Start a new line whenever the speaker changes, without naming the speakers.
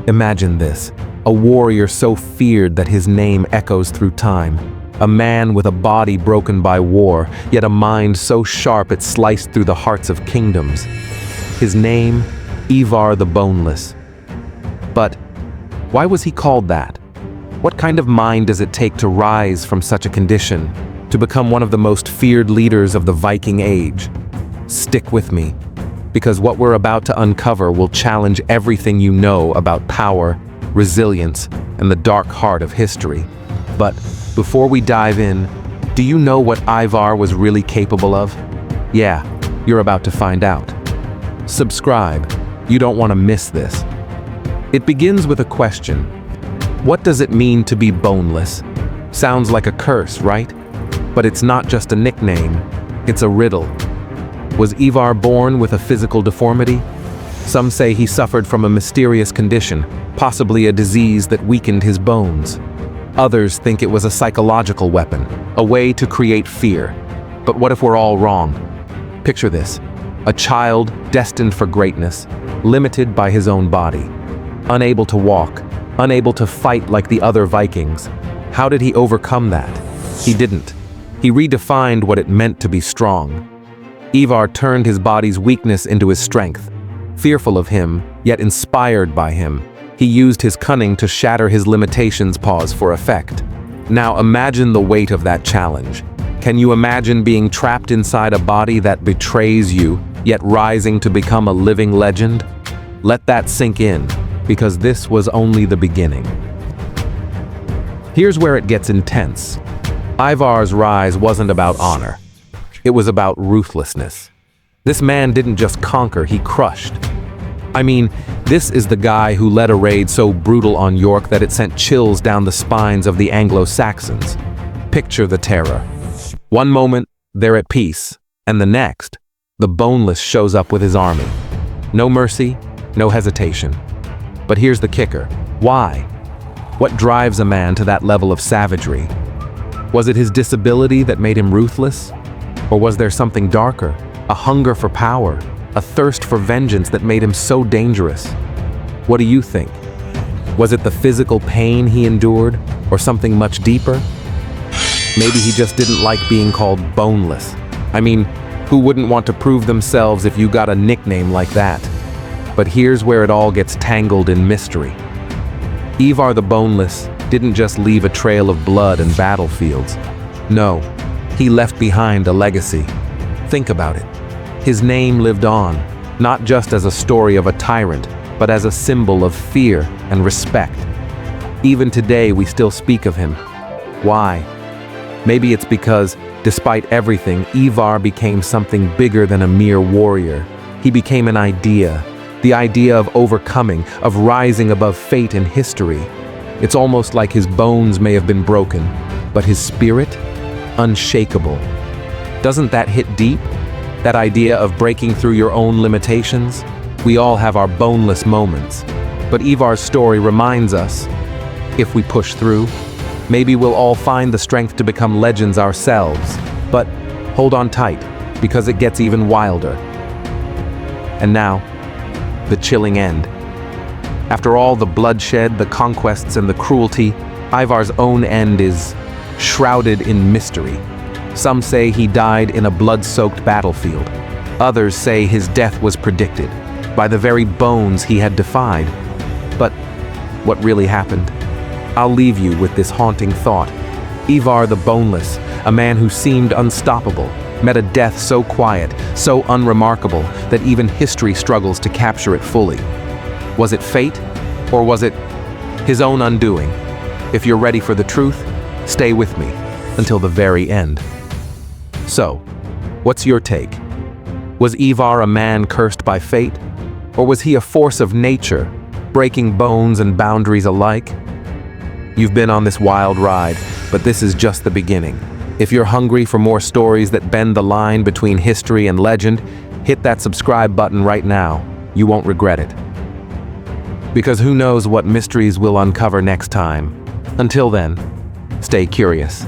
Imagine this, a warrior so feared that his name echoes through time. A man with a body broken by war, yet a mind so sharp it sliced through the hearts of kingdoms. His name, Ivar the Boneless. But why was he called that? What kind of mind does it take to rise from such a condition, to become one of the most feared leaders of the Viking age? Stick with me, because what we're about to uncover will challenge everything you know about power, resilience, and the dark heart of history. But before we dive in, do you know what Ivar was really capable of? Yeah, you're about to find out. Subscribe, you don't want to miss this. It begins with a question. What does it mean to be boneless? Sounds like a curse, right? But it's not just a nickname, it's a riddle. Was Ivar born with a physical deformity? Some say he suffered from a mysterious condition, possibly a disease that weakened his bones. Others think it was a psychological weapon, a way to create fear. But what if we're all wrong? Picture this, a child destined for greatness, limited by his own body. Unable to walk, unable to fight like the other Vikings. How did he overcome that? He didn't. He redefined what it meant to be strong. Ivar turned his body's weakness into his strength. Fearful of him, yet inspired by him, he used his cunning to shatter his limitations. Pause for effect. Now imagine the weight of that challenge. Can you imagine being trapped inside a body that betrays you, yet rising to become a living legend? Let that sink in, because this was only the beginning. Here's where it gets intense. Ivar's rise wasn't about honor. It was about ruthlessness. This man didn't just conquer, he crushed. I mean, this is the guy who led a raid so brutal on York that it sent chills down the spines of the Anglo-Saxons. Picture the terror. One moment, they're at peace, and the next, the Boneless shows up with his army. No mercy, no hesitation. But here's the kicker. Why? What drives a man to that level of savagery? Was it his disability that made him ruthless? Or was there something darker, a hunger for power, a thirst for vengeance that made him so dangerous? What do you think? Was it the physical pain he endured, or something much deeper? Maybe he just didn't like being called boneless. I mean, who wouldn't want to prove themselves if you got a nickname like that? But here's where it all gets tangled in mystery. Ivar the Boneless didn't just leave a trail of blood and battlefields. No, he left behind a legacy. Think about it. His name lived on, not just as a story of a tyrant, but as a symbol of fear and respect. Even today, we still speak of him. Why? Maybe it's because, despite everything, Ivar became something bigger than a mere warrior. He became an idea, the idea of overcoming, of rising above fate and history. It's almost like his bones may have been broken, but his spirit, unshakable. Doesn't that hit deep? That idea of breaking through your own limitations? We all have our boneless moments. But Ivar's story reminds us, if we push through, maybe we'll all find the strength to become legends ourselves. But hold on tight, because it gets even wilder. And now, the chilling end. After all the bloodshed, the conquests, and the cruelty, Ivar's own end is shrouded in mystery. Some say he died in a blood-soaked battlefield. Others say his death was predicted by the very bones he had defied. But what really happened? I'll leave you with this haunting thought. Ivar the Boneless, a man who seemed unstoppable, met a death so quiet, so unremarkable, that even history struggles to capture it fully. Was it fate, or was it his own undoing? If you're ready for the truth, stay with me until the very end. So, what's your take? Was Ivar a man cursed by fate? Or was he a force of nature, breaking bones and boundaries alike? You've been on this wild ride, but this is just the beginning. If you're hungry for more stories that bend the line between history and legend, hit that subscribe button right now. You won't regret it. Because who knows what mysteries we'll uncover next time. Until then, stay curious.